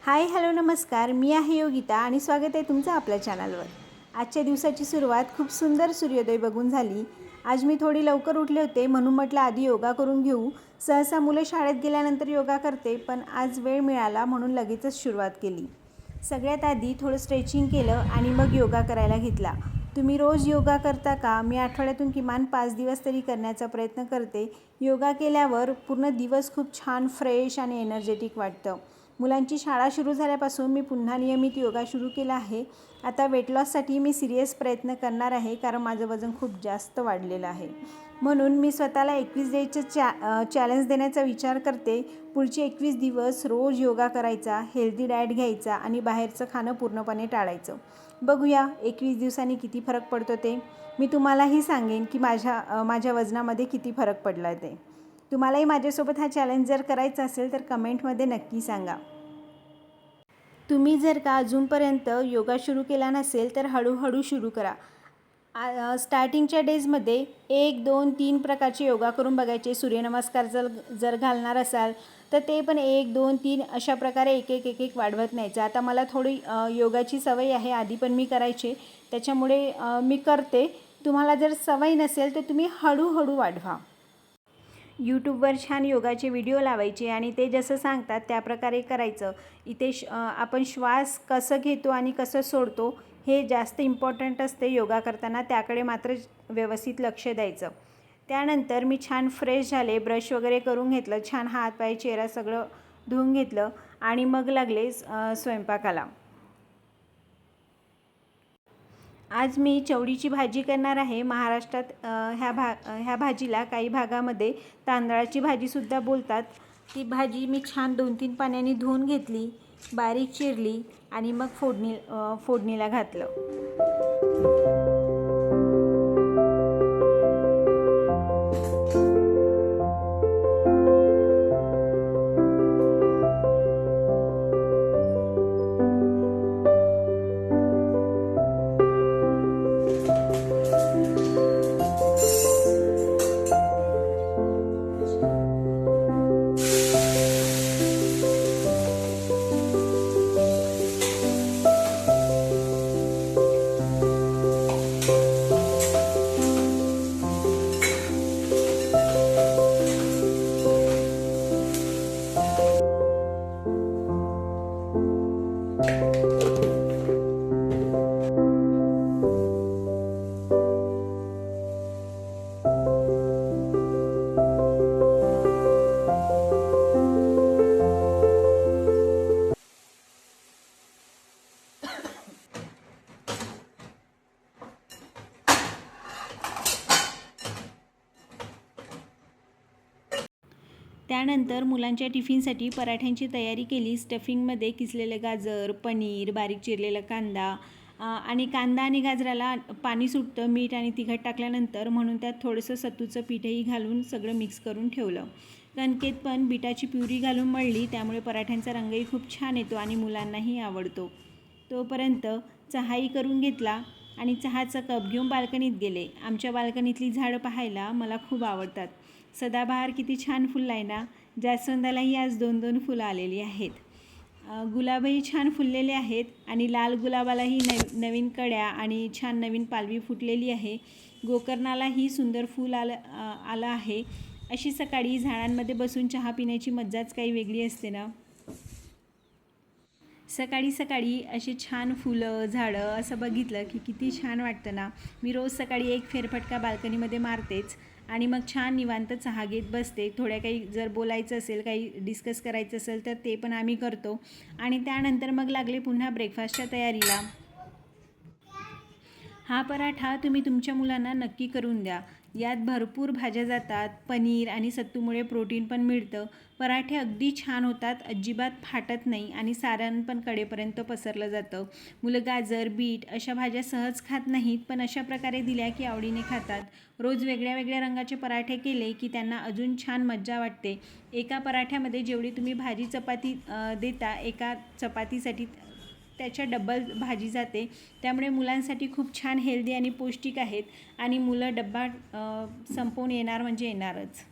Hi hello नमस्कार, मी आहे योगिता आणि स्वागत आहे तुमचं आपल्या चॅनलवर। आजच्या दिवसाची सुरुवात खूप सुंदर सूर्योदय बघून झाली। आज मी थोडी लवकर उठले होते म्हणून म्हटलं आधी योगा करून घेऊ। सहसा मुलं शाळेत गेल्यानंतर योगा करते, पण आज वेळ मिळाला म्हणून लगेचच सुरुवात केली। सगळ्यात आधी थोडं स्ट्रेचिंग केलं आणि मग योगा करायला घेतला। तुम्ही रोज योगा करता का? मी आठवड्यातून किमान 5 दिवस तरी करण्याचा प्रयत्न करते। योगा केल्यावर पूर्ण दिवस खूप छान फ्रेश आणि एनर्जेटिक वाटतं। मुलांची शाळा सुरू झाल्यापासून मी पुन्हा नियमित योगा सुरू केला आहे। आता वेट लॉससाठी मी सिरियस प्रयत्न करणार आहे, कारण माझं वजन खूप जास्त वाढलेलं आहे। म्हणून मी स्वतःला 21 डेजचं चॅलेंज देण्याचा विचार करते। पुढचे 21 दिवस रोज योगा करायचा, हेल्दी डाएट घ्यायचा आणि बाहेरचं खाणं पूर्णपणे टाळायचं। बघूया 21 दिवसांनी किती फरक पडतो ते। मी तुम्हालाही सांगेन की माझ्या वजनामध्ये किती फरक पडला ते। तुम्हालाही माझ्यासोबत हा चॅलेंज जर करायचा असेल तर कमेंटमध्ये नक्की सांगा। तुम्ही जर का अजूनपर्यंत योगा सुरू केला नसेल तर हळूहळू सुरू करा। स्टार्टिंगच्या डेजमध्ये 1, 2, 3 प्रकारचे योगा करून बघायचे। सूर्यनमस्कार जर घालणार असाल तर ते पण 1, 2, 3 अशा प्रकारे एक वाढवत न्यायचं। आता मला थोडी योगाची सवय आहे, आधी पण मी करायचे, त्याच्यामुळे मी करते। तुम्हाला जर सवय नसेल तर तुम्ही हळूहळू वाढवा। यूट्यूबवर छान योगाचे व्हिडिओ लावायचे आणि ते जसं सांगतात त्याप्रकारे करायचं। इथे आपण श्वास कसं घेतो आणि कसं सोडतो हे जास्त इम्पॉर्टंट असते योगा करताना, त्याकडे मात्र व्यवस्थित लक्ष द्यायचं। त्यानंतर मी छान फ्रेश झाले, ब्रश वगैरे करून घेतलं, छान हात पाय चेहरा सगळं धुवून घेतलं आणि मग लागले स्वयंपाकाला। आज मी चवळीची भाजी करणार आहे। महाराष्ट्रात ह्या भाजीला काही भागामध्ये तांदळाची भाजीसुद्धा बोलतात। ती भाजी मी छान 2-3 पाण्याने धुवून घेतली, बारीक चिरली आणि मग फोडणीला घातलं। त्यानंतर मुलांच्या टिफिनसाठी पराठ्यांची तयारी केली। स्टफिंगमध्ये किसलेलं गाजर, पनीर, बारीक चिरलेला कांदा आणि कांदा आणि गाजराला पाणी सुटतं मीठ आणि तिखट टाकल्यानंतर, म्हणून त्यात थोडंसं सत्तूचं पीठही घालून सगळं मिक्स करून ठेवलं। कणकेत पण बीटाची प्युरी घालून मळली, त्यामुळे पराठ्यांचा रंगही खूप छान येतो आणि मुलांनाही आवडतो। तोपर्यंत चहाही करून घेतला आणि चहाचा कप घेऊन बाल्कनीत गेले। आमच्या बाल्कनीतली झाडं पाहायला मला खूप आवडतात। सदाबहार किती छान फुललं आहे ना। जास्वंदालाही आज 2-2 फुलं आलेली आहेत। गुलाबही छान फुललेले आहेत आणि लाल गुलाबालाही नवीन कड्या आणि छान नवीन पालवी फुटलेली आहे। गोकर्णालाही सुंदर फूल आलं आहे। अशी सकाळी झाडांमध्ये बसून चहा पिण्याची मज्जाच काही वेगळी असते ना। सकाळी सकाळी अशी छान फुलं झाडं असं बघितलं की किती छान वाटतं ना। मी रोज सकाळी एक फेरफटका बाल्कनीमध्ये मारतेच आणि मग छान निवांत चहा घेत बसते। थोड्या काही जर बोलायचं असेल, काही डिस्कस करायचं असेल तर ते पण आम्ही करतो आणि त्यानंतर मग लागले पुन्हा ब्रेकफास्टच्या तयारीला। हा पराठा तुम्ही तुमच्या मुलांना नक्की करून द्या। यात भरपूर भाज्या जातात, पनीर आणि सत्तूमुळे प्रोटीन पण मिळतं। पराठे अगदी छान होतात, अजिबात फाटत नाही आणि सारण पण कडेपर्यंत पसरलं जातं। मुलं गाजर, बीट अशा भाज्या सहज खात नाहीत, पण अशा प्रकारे दिल्या की आवडीने खातात। रोज वेगळ्या वेगळ्या रंगाचे पराठे केले की त्यांना अजून छान मज्जा वाटते। एका पराठ्यामध्ये जेवढी तुम्ही भाजी चपाती देता, एका चपातीसाठी त्याच्या डबल भाजी जाते, त्यामुळे मुलांसाठी खूप छान हेल्दी आणि पौष्टिक आहेत आणि मुलं डब्बा संपवून येणार म्हणजे येणारच।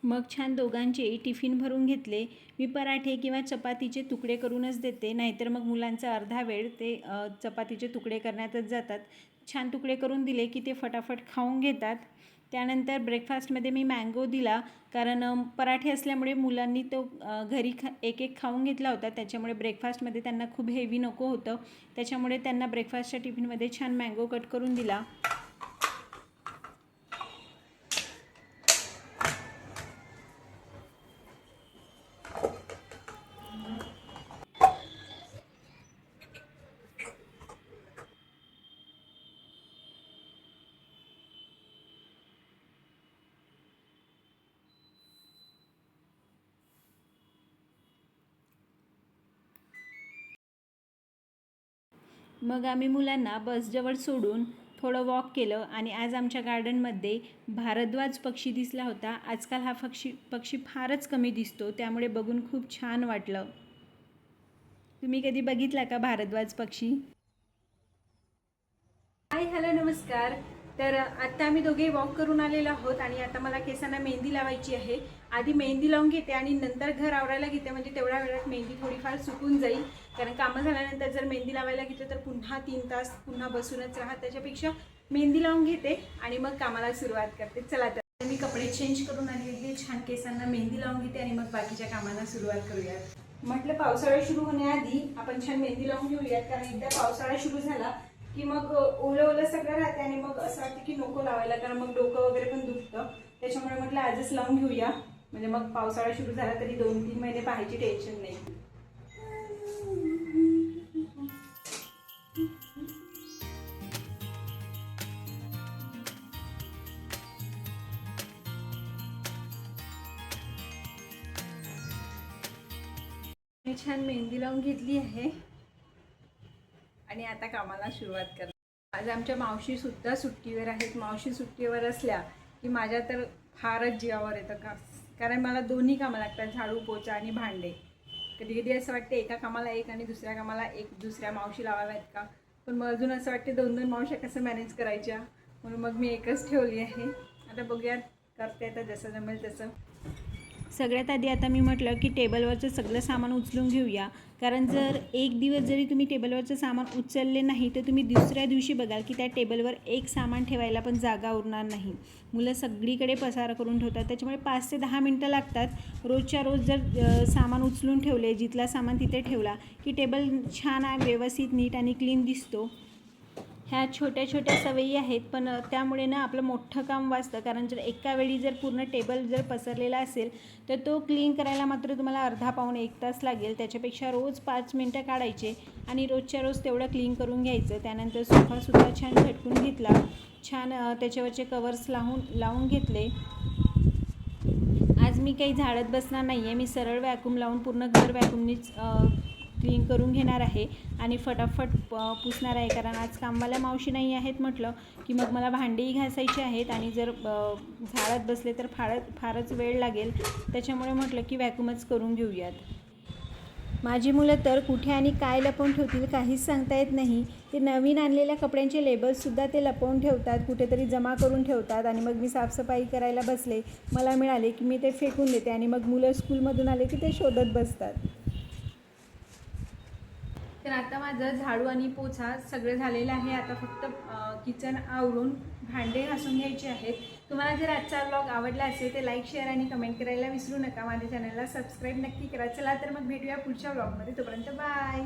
मग छान दोघांचे टिफिन भरून घेतले. मी पराठे किंवा चपातीचे तुकडे करूनच देते, नाहीतर मग मुलांचा अर्धा वेळ ते चपातीचे तुकडे करण्यातच जातात. छान तुकडे करून दिले की ते फटाफट खाऊन घेतात. त्यानंतर ब्रेकफास्टमध्ये मी मँगो दिला, कारण पराठे असल्यामुळे मुलांनी तो घरी एक एक खाऊन घेतला होता. त्याच्यामुळे ब्रेकफास्टमध्ये त्यांना खूप हेवी नको होतं. त्याच्यामुळे त्यांना ब्रेकफास्टच्या टिफिनमध्ये छान मँगो कट करून दिला. मग आम्ही मुलांना बसजवळ सोडून थोडं वॉक केलं आणि आज आमच्या गार्डनमध्ये भारद्वाज पक्षी दिसला होता. आजकाल हा पक्षी फारच कमी दिसतो, त्यामुळे बघून खूप छान वाटलं. तुम्ही कधी बघितला का भारद्वाज पक्षी? हाय, हॅलो, नमस्कार. तर आत्ता आम्ही दोघे वॉक करून आलेलो आहोत आणि आता मला केसांना मेहंदी लावायची आहे. आधी मेहंदी लावून घेते आणि नंतर घर आवरायला घेते, म्हणजे तेवढ्या वेळात मेहंदी थोडीफार सुकून जाईल. कारण कामं झाल्यानंतर जर मेहंदी लावायला घेतलं तर पुन्हा 3 तास पुन्हा बसूनच राहा. त्याच्यापेक्षा मेहंदी लावून घेते आणि मग कामाला सुरुवात करते. चला तर मी कपडे चेंज करून आलेले, छान केसांना मेहंदी लावून घेते आणि मग बाकीच्या कामांना सुरुवात करूयात. म्हटलं पावसाळा सुरू होण्याआधी आपण छान मेहंदी लावून घेऊयात, कारण एकदा पावसाळा सुरू झाला की मग ओलं सगळं राहते आणि मग असं वाटतं की नको लावायला, कारण मग डोकं वगैरे पण दुखतं. त्याच्यामुळे म्हटलं आजच लावून घेऊया, म्हणजे मग पावसाळा सुरू झाला तरी 2-3 महिने पाहायची टेन्शन नाही. मी छान मेहंदी लावून घेतली आहे आणि आता कामाला सुरुवात करते. आज आमच्या मावशी सुद्धा सुट्टीवर आहेत. मावशी सुट्टीवर असल्या की माझ्या तर फारच जीवावर येतं का, कारण मला दोन्ही कामं लागतात, झाडू, पोचा आणि भांडे. कधी कधी असं वाटते एका कामाला एक आणि दुसऱ्या कामाला एक दुसऱ्या मावशी लावाव्यात का, पण मग अजून असं वाटते 2-2 मावश्या कसं मॅनेज करायच्या, म्हणून मग मी एकच ठेवली आहे. आता बघूयात, करते आता जसं जमेल तसं. सगळ्यात आधी आता मी म्हटलं की टेबलवरचं सगळं सामान उचलून घेऊया, कारण जर एक दिवस जरी तुम्ही टेबलवरचं सामान उचलले नाही तर तुम्ही दुसऱ्या दिवशी बघाल की त्या टेबलवर एक सामान ठेवायला पण जागा उरणार नाही. मुलं सगळीकडे पसारा करून ठेवतात, त्याच्यामुळे 5 ते 10 मिनटं लागतात. रोजच्या रोज जर सामान उचलून ठेवले, जिथला सामान तिथे ठेवला की टेबल छान व्यवस्थित नीट आणि क्लीन दिसतो. ह्या छोट्या छोट्या सवयी आहेत, पण त्यामुळे ना आपलं मोठं काम वाचतं. कारण जर एका वेळी जर पूर्ण टेबल जर पसरलेला असेल तर तो क्लीन करायला मात्र तुम्हाला अर्धा पाऊण 1 तास लागेल. त्याच्यापेक्षा रोज 5 मिनटं काढायचे आणि रोजच्या रोज तेवढं क्लीन करून घ्यायचं. त्यानंतर सोफासुद्धा छान झटकून घेतला, छान त्याच्यावरचे कवर्स लावून घेतले. आज मी काही झाडत बसणार नाही आहे, मी सरळ वॅक्यूम लावून पूर्ण घर वॅक्यूमनीच क्लीन करून घेणार आहे आणि फटाफट पुसणार आहे. कारण आज कामवाल्या मावशी नाही आहेत म्हटलं की मग मला भांडीही घासायची आहेत आणि जर झाडत बसले तर फारच वेळ लागेल. त्याच्यामुळे म्हटलं की वॅक्यूमच करून घेऊयात. माझी मुलं तर कुठे आणि काय लपवून ठेवतील काहीच सांगता येत नाही. ते नवीन आणलेल्या कपड्यांचे लेबल्ससुद्धा ते लपवून ठेवतात, कुठेतरी जमा करून ठेवतात आणि मग मी साफसफाई करायला बसले, मला मिळाले की मी ते फेकून देते आणि मग मुलं स्कूलमधून आले की ते शोधत बसतात. तर आता माझं झाडू आणि पोछा सगळं झालेलं आहे. आता फक्त किचन आवरून भांडे घासून घ्यायचे आहेत. तुम्हाला जर आजचा व्लॉग आवडला असेल तर लाईक, शेअर आणि कमेंट करायला विसरू नका. माझ्या चॅनलला सबस्क्राईब नक्की करा. चला तर मग भेटूया पुढच्या व्लॉगमध्ये. तोपर्यंत बाय.